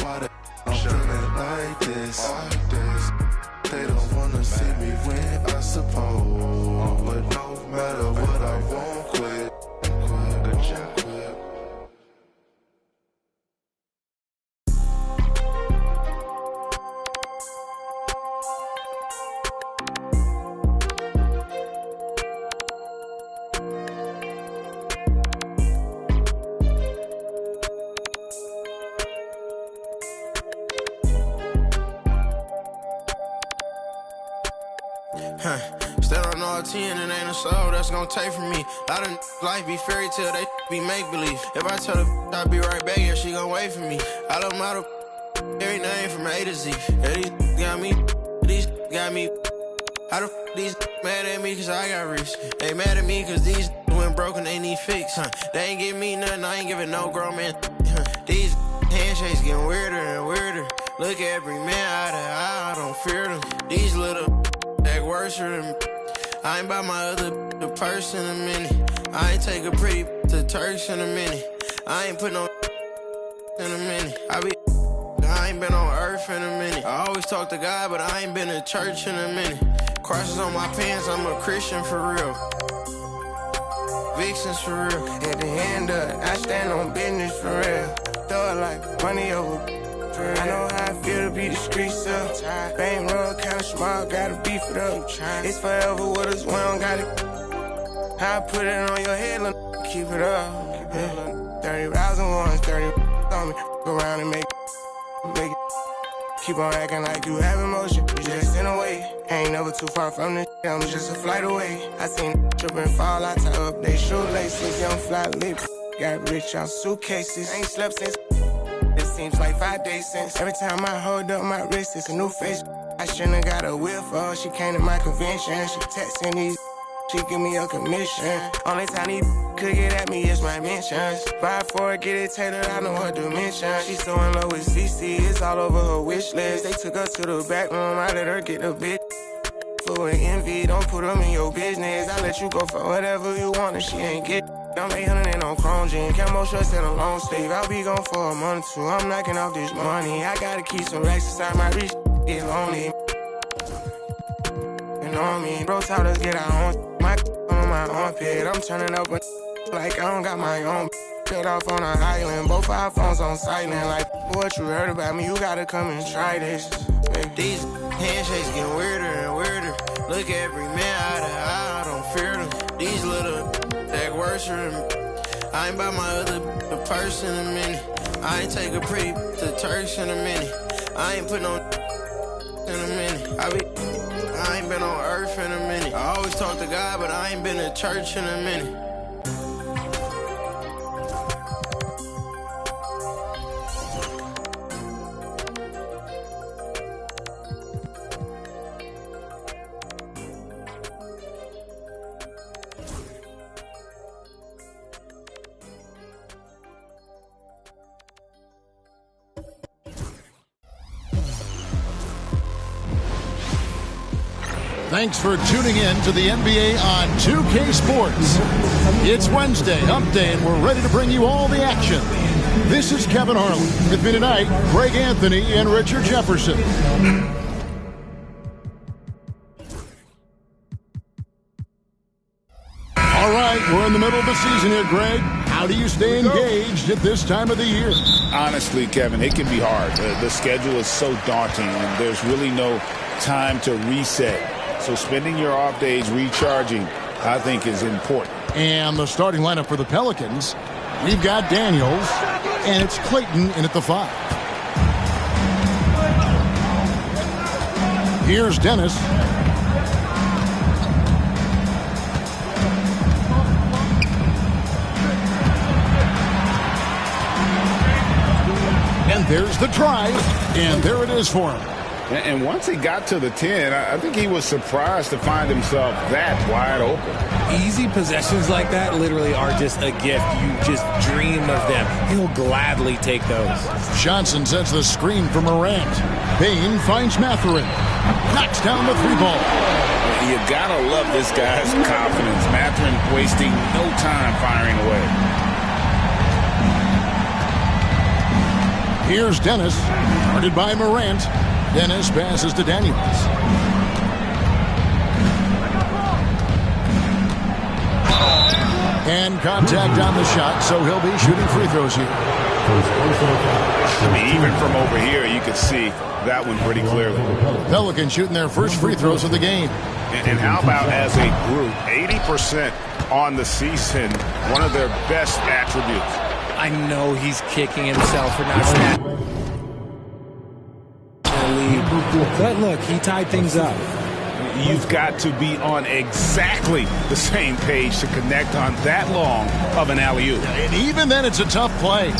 why I'm feeling like this. They don't wanna see me win, I suppose. But no matter what, I won't quit. Good job. Stand on all 10 and ain't a soul that's gonna take from me. I done life be fairy tale, they be make believe. If I tell her I'll be right back, yeah, she gon' wait for me. I love model every name from A to Z. Yeah, these got me. How the these mad at me cause I got rich? They mad at me cause these went broken, they need fix. They ain't give me nothing, I ain't giving no grown man. These handshakes getting weirder and weirder. Look at every man eye to eye, I don't fear them. These little act worse than I ain't buy my other the purse in a minute. I ain't take a pretty to Turks in a minute. I ain't put no in a minute. I ain't been on earth in a minute. I always talk to God, but I ain't been to church in a minute. Crosses on my pants, I'm a Christian for real. Vixens for real. At the end of it, I stand on business for real. Throw it like money over. I know how I feel to be the streets up. Bang road kinda small, gotta beef it up. It's forever with us, we don't got it. I put it on your head, keep it up. 30,000 ones, 30 on me. Go around and make it. Keep on acting like you have emotion, you just in a way. Ain't never too far from this, I'm just a flight away. I seen trip and fall, I tie up they shoelaces. Young fly lip, got rich on suitcases. Ain't slept since. It seems like 5 days since. Every time I hold up my wrist, it's a new face. I shouldn't have got a whip for her. She came to my convention. She texting these, she give me a commission. Only time these could get at me is my mentions. Buy for it, get it tailored, I know her dimension. She's so in love with CC, it's all over her wish list. They took her to the back room, I let her get the bitch. Full of envy, don't put them in your business. I let you go for whatever you want and she ain't get. I'm 800 and on chrome jean, camo shorts and a long sleeve. I'll be gone for a month or two, I'm knocking off this money. I gotta keep some racks inside my reach, get lonely. And on me, bro taught us get our own. My on my armpit, I'm turning up like I don't got my own. Cut off on an island, both our phones on silent. Like, what you heard about me, you gotta come and try this. Baby. These handshakes getting weirder and weirder. Look at every man eye to eye, I don't fear them. These little act worse than I ain't buy my other the purse in a minute. I ain't take a pretty to Turks in a minute. I ain't put no in a minute. I ain't been on earth in a minute. I always talk to God, but I ain't been to church in a minute. Thanks for tuning in to the NBA on 2K Sports. It's Wednesday, Hump Day, and we're ready to bring you all the action. This is Kevin Harlan. With me tonight, Greg Anthony and Richard Jefferson. All right, we're in the middle of the season here, Greg. How do you stay engaged at this time of the year? Honestly, Kevin, it can be hard. The schedule is so daunting, and there's really no time to reset. So spending your off days recharging, I think, is important. And the starting lineup for the Pelicans, we've got Daniels, and it's Clayton in at the 5. Here's Dennis. And there's the drive, and there it is for him. And once he got to the 10, I think he was surprised to find himself that wide open. Easy possessions like that literally are just a gift. You just dream of them. He'll gladly take those. Johnson sets the screen for Morant. Payne finds Mathurin. Knocks down the 3-ball. You gotta love this guy's confidence. Mathurin wasting no time firing away. Here's Dennis, guarded by Morant. Dennis passes to Daniels. And contact on the shot, so he'll be shooting free throws here. I mean, even from over here, you could see that one pretty clearly. Pelicans shooting their first free throws of the game. And how about as a group, 80% on the season, one of their best attributes. I know he's kicking himself for not snapping the lead. But look, he tied things up. You've got to be on exactly the same page to connect on that long of an alley-oop. And even then, it's a tough play.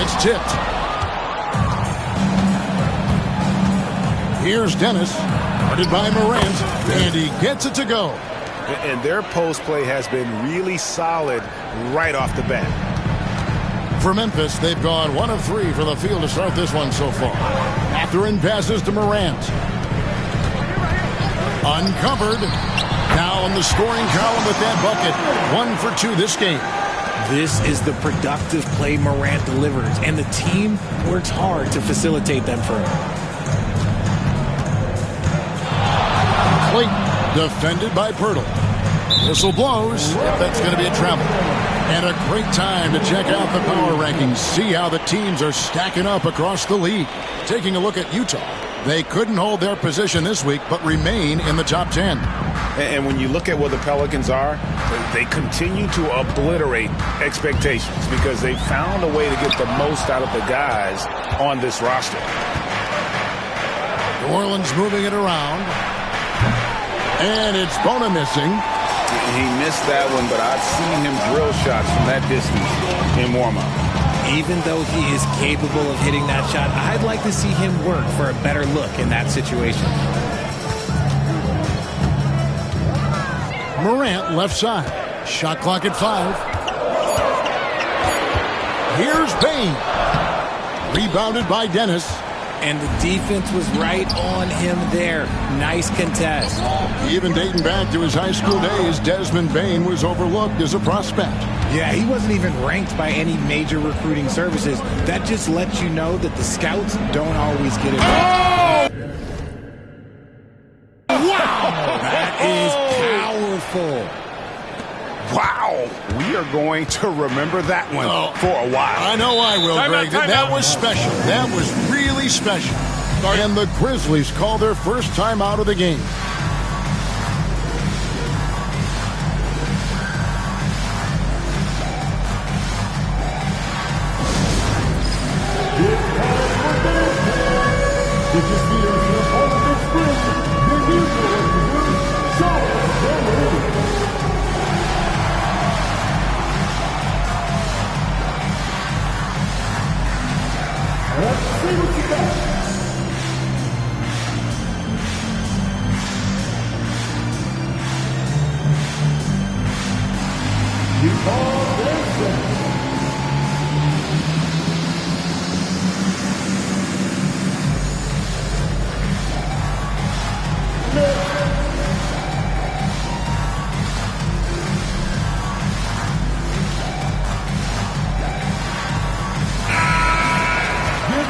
It's tipped. Here's Dennis, guarded by Morant, and he gets it to go. And their post play has been really solid right off the bat. For Memphis, they've gone 1 of 3 for the field to start this one so far. Mathurin passes to Morant. Uncovered. Now in the scoring column with that bucket. 1 for 2 this game. This is the productive play Morant delivers, and the team works hard to facilitate them for him. Clayton, defended by Pirtle. Whistle blows, if that's going to be a travel. And a great time to check out the power rankings. See how the teams are stacking up across the league. Taking a look at Utah. They couldn't hold their position this week, but remain in the top 10. And when you look at where the Pelicans are, they continue to obliterate expectations because they found a way to get the most out of the guys on this roster. New Orleans moving it around. And it's Bona missing. He missed that one, but I've seen him drill shots from that distance in warm-up. Even though he is capable of hitting that shot, I'd like to see him work for a better look in that situation. Morant left side. Shot clock at 5. Here's Bane. Rebounded by Dennis. And the defense was right on him there. Nice contest. Even dating back to his high school days, Desmond Bane was overlooked as a prospect. Yeah, he wasn't even ranked by any major recruiting services. That just lets you know that the scouts don't always get it right. Wow! That is powerful. Wow, we are going to remember that one for a while. I know I will, Greg. That was special. That was really special. And the Grizzlies call their first time out of the game.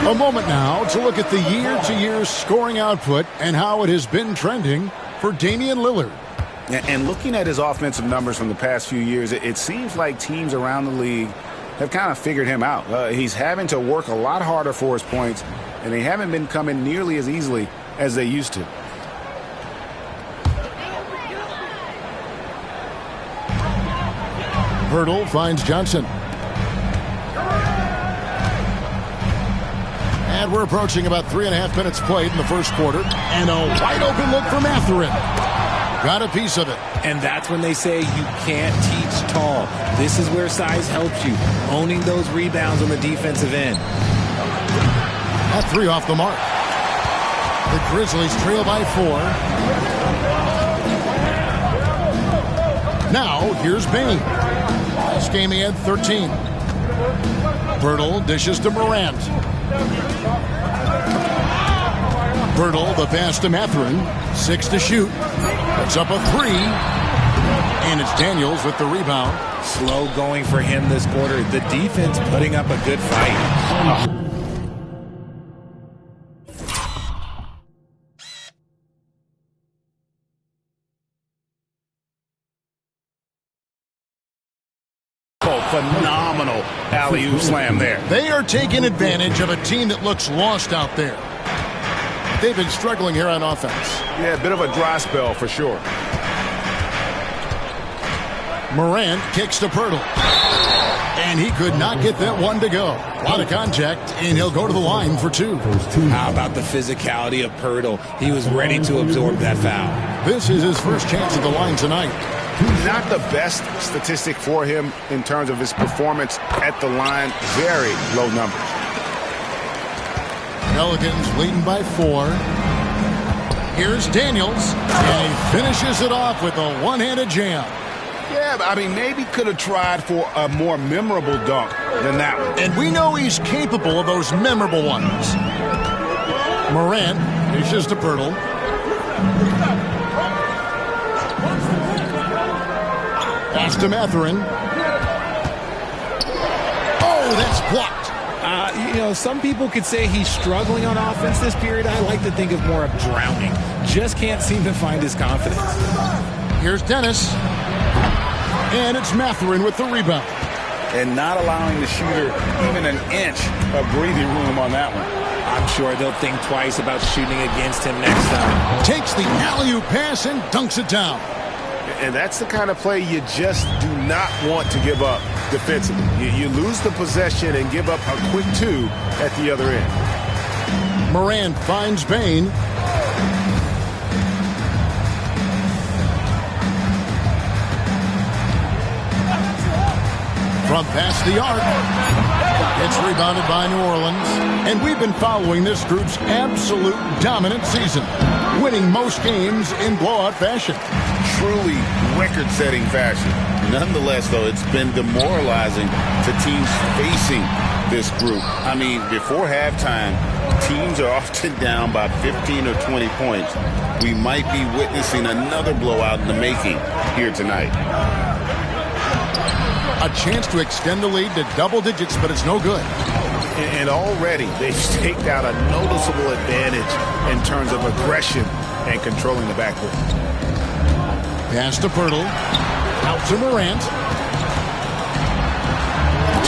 A moment now to look at the year-to-year scoring output and how it has been trending for Damian Lillard. And looking at his offensive numbers from the past few years, it seems like teams around the league have kind of figured him out. He's having to work a lot harder for his points, and they haven't been coming nearly as easily as they used to. Pirtle finds Johnson. And we're approaching about 3.5 minutes played in the first quarter. And a wide open look for Mathurin. Got a piece of it. And that's when they say you can't teach tall. This is where size helps you. Owning those rebounds on the defensive end. That 3 off the mark. The Grizzlies trail by 4. Now, here's Bane. Last game he had 13. Pirtle dishes to Morant. Pirtle, the pass to Mathurin. 6 to shoot. Puts up a 3. And it's Daniels with the rebound. Slow going for him this quarter. The defense putting up a good fight. phenomenal alley-oop slam there. They are taking advantage of a team that looks lost out there. They've been struggling here on offense. Yeah, a bit of a dry spell for sure. Morant kicks to Pirtle. And he could not get that one to go. A lot of contact, and he'll go to the line for two. How about the physicality of Pirtle? He was ready to absorb that foul. This is his first chance at the line tonight. Not the best statistic for him in terms of his performance at the line. Very low numbers. Pelicans leading by 4. Here's Daniels, and he finishes it off with a one-handed jam. Yeah, I mean, maybe could have tried for a more memorable dunk than that one. And we know he's capable of those memorable ones. Morant dishes to Pirtle. Pass to Mathurin. Oh, that's blocked. Some people could say he's struggling on offense this period. I like to think of more of drowning. Just can't seem to find his confidence. Here's Dennis. And it's Mathurin with the rebound. And not allowing the shooter even an inch of breathing room on that one. I'm sure they'll think twice about shooting against him next time. Takes the alley-oop pass and dunks it down. And that's the kind of play you just do not want to give up defensively. You lose the possession and give up a quick 2 at the other end. Morant finds Bain. From past the arc. It's rebounded by New Orleans. And we've been following this group's absolute dominant season, winning most games in blowout fashion. Truly record-setting fashion. Nonetheless, though, it's been demoralizing to teams facing this group. I mean, before halftime, teams are often down by 15 or 20 points. We might be witnessing another blowout in the making here tonight. A chance to extend the lead to double digits, but it's no good. And already they've staked out a noticeable advantage in terms of aggression and controlling the backcourt. Pass to Pirtle. Out to Morant.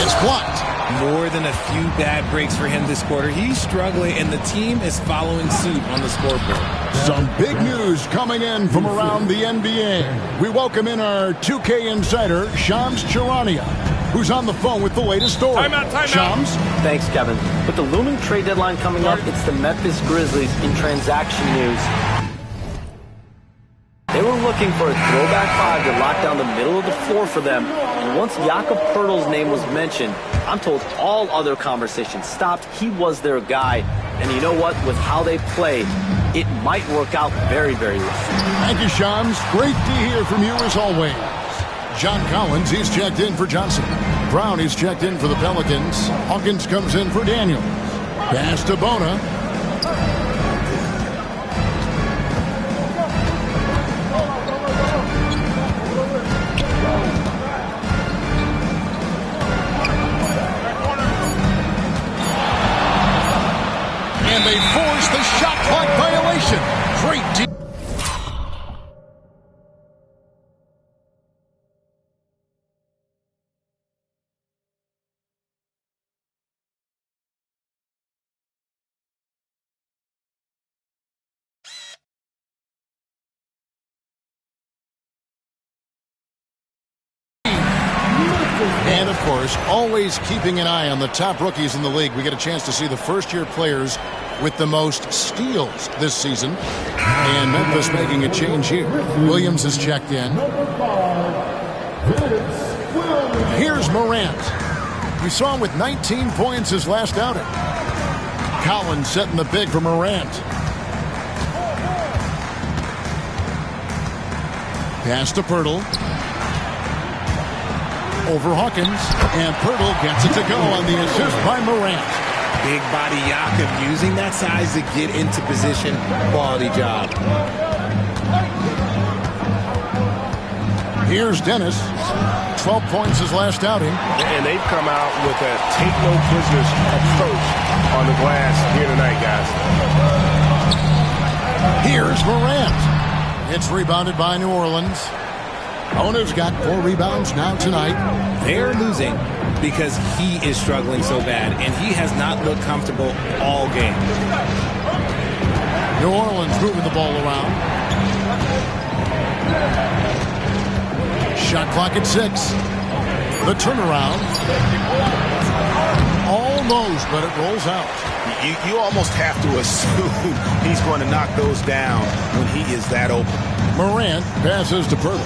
It's blocked. More than a few bad breaks for him this quarter. He's struggling, and the team is following suit on the scoreboard. Some big news coming in from around the NBA. We welcome in our 2K insider, Shams Charania, who's on the phone with the latest story. Time out. Shams? Thanks, Kevin. With the looming trade deadline coming up, it's the Memphis Grizzlies in transaction news. They were looking for a throwback 5 to lock down the middle of the floor for them. And once Jakob Poeltl's name was mentioned, I'm told all other conversations stopped. He was their guy. And you know what? With how they played, it might work out very, very well. Thank you, Shams. Great to hear from you as always. John Collins, he's checked in for Johnson. Brown, he's checked in for the Pelicans. Hawkins comes in for Daniels. Pass to Bona. And they force the shot clock violation. Great deal. And, of course, always keeping an eye on the top rookies in the league. We get a chance to see the first-year players with the most steals this season. And Memphis making a change here. Williams has checked in. Here's Morant. We saw him with 19 points his last outing. Collins setting the big for Morant. Pass to Pirtle. Over Hawkins, and Pirtle gets it to go on the assist by Morant. Big body Jakob using that size to get into position. Quality job. Here's Dennis. 12 points his last outing. And they've come out with a take-no-prisoners approach on the glass here tonight, guys. Here's Morant. It's rebounded by New Orleans. Bona's got 4 rebounds now tonight. They're losing because he is struggling so bad, and he has not looked comfortable all game. New Orleans moving the ball around. Shot clock at 6. The turnaround. Almost, but it rolls out. You almost have to assume he's going to knock those down when he is that open. Morant passes to Pirtle.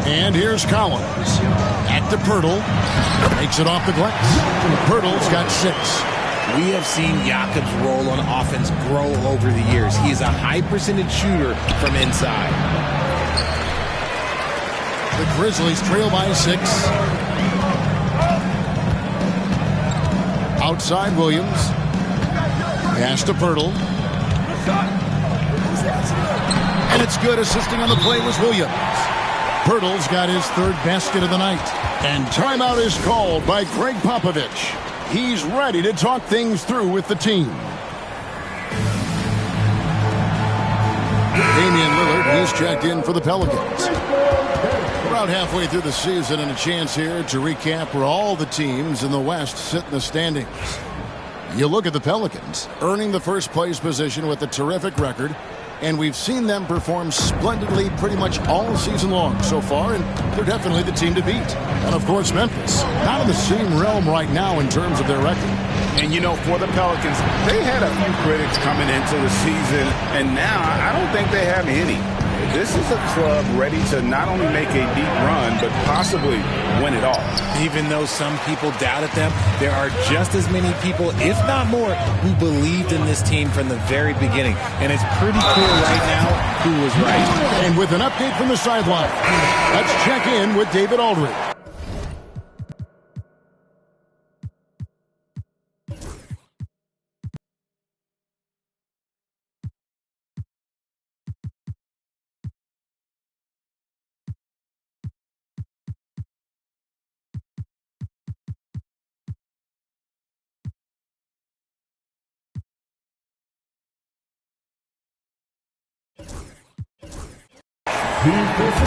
And here's Collins. At the Pirtle. Makes it off the glass. Pirtle's got 6. We have seen Jakob's role on offense grow over the years. He is a high percentage shooter from inside. The Grizzlies trail by 6. Outside Williams. Pass to Pirtle. And it's good. Assisting on the play was Williams. Pirtle's got his 3rd basket of the night. And timeout is called by Greg Popovich. He's ready to talk things through with the team. Damian Lillard, he's checked in for the Pelicans. About halfway through the season, and a chance here to recap where all the teams in the West sit in the standings. You look at the Pelicans, earning the first place position with a terrific record, and we've seen them perform splendidly pretty much all season long so far, and they're definitely the team to beat. And of course, Memphis, not in the same realm right now in terms of their record. And you know, for the Pelicans, they had a few critics coming into the season, and now I don't think they have any. This is a club ready to not only make a deep run, but possibly win it all. Even though some people doubted them, there are just as many people, if not more, who believed in this team from the very beginning. And it's pretty clear right now who was right. And with an update from the sideline, let's check in with David Aldridge.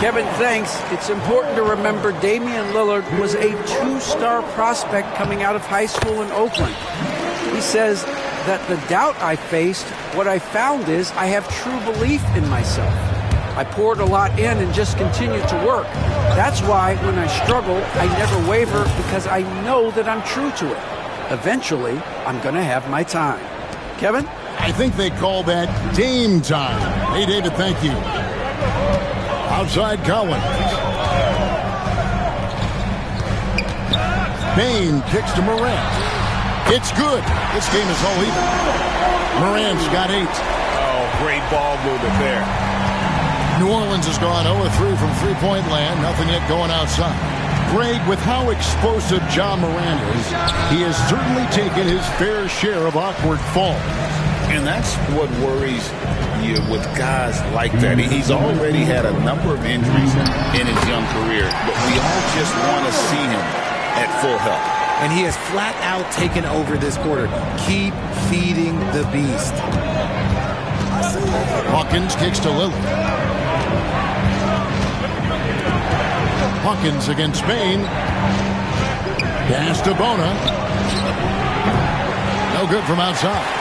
Kevin, thanks. It's important to remember Damian Lillard was a 2-star prospect coming out of high school in Oakland. He says that the doubt I faced, what I found is I have true belief in myself. I poured a lot in and just continued to work. That's why when I struggle, I never waver because I know that I'm true to it. Eventually, I'm going to have my time. Kevin? I think they call that game time. Hey, David, thank you. Outside Collins. Bain kicks to Morant. It's good. This game is all even. Morant's got 8. Oh, great ball movement there. New Orleans has gone 0-3 from three-point land. Nothing yet going outside. Greg, with how explosive Ja Morant is, he has certainly taken his fair share of awkward falls. And that's what worries you with guys like that. He's already had a number of injuries in his young career, but we all just want to see him at full health. And he has flat out taken over this quarter. Keep feeding the beast. Hawkins kicks to Lillard. Hawkins against Bain. Pass to Bona. No good from outside.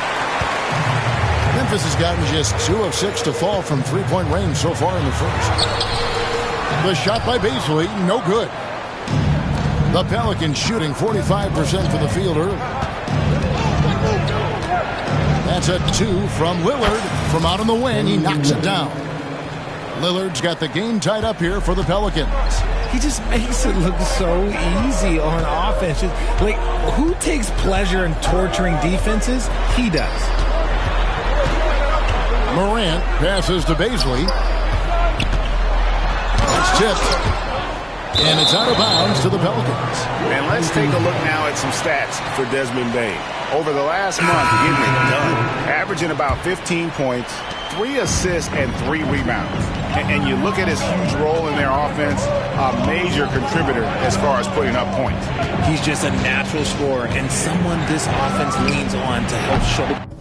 Memphis has gotten just 2 of 6 to fall from three-point range so far in the first. The shot by Beasley, no good. The Pelicans shooting 45% from the field early. That's a 2 from Lillard. From out on the wing, he knocks it down. Lillard's got the game tied up here for the Pelicans. He just makes it look so easy on offense. Like, who takes pleasure in torturing defenses? He does. Morant passes to Beasley. It's tipped. And it's out of bounds to the Pelicans. And let's take a look now at some stats for Desmond Bain. Over the last month, getting it done, averaging about 15 points, 3 assists, and 3 rebounds. And you look at his huge role in their offense, a major contributor as far as putting up points. He's just a natural scorer and someone this offense leans on to help show.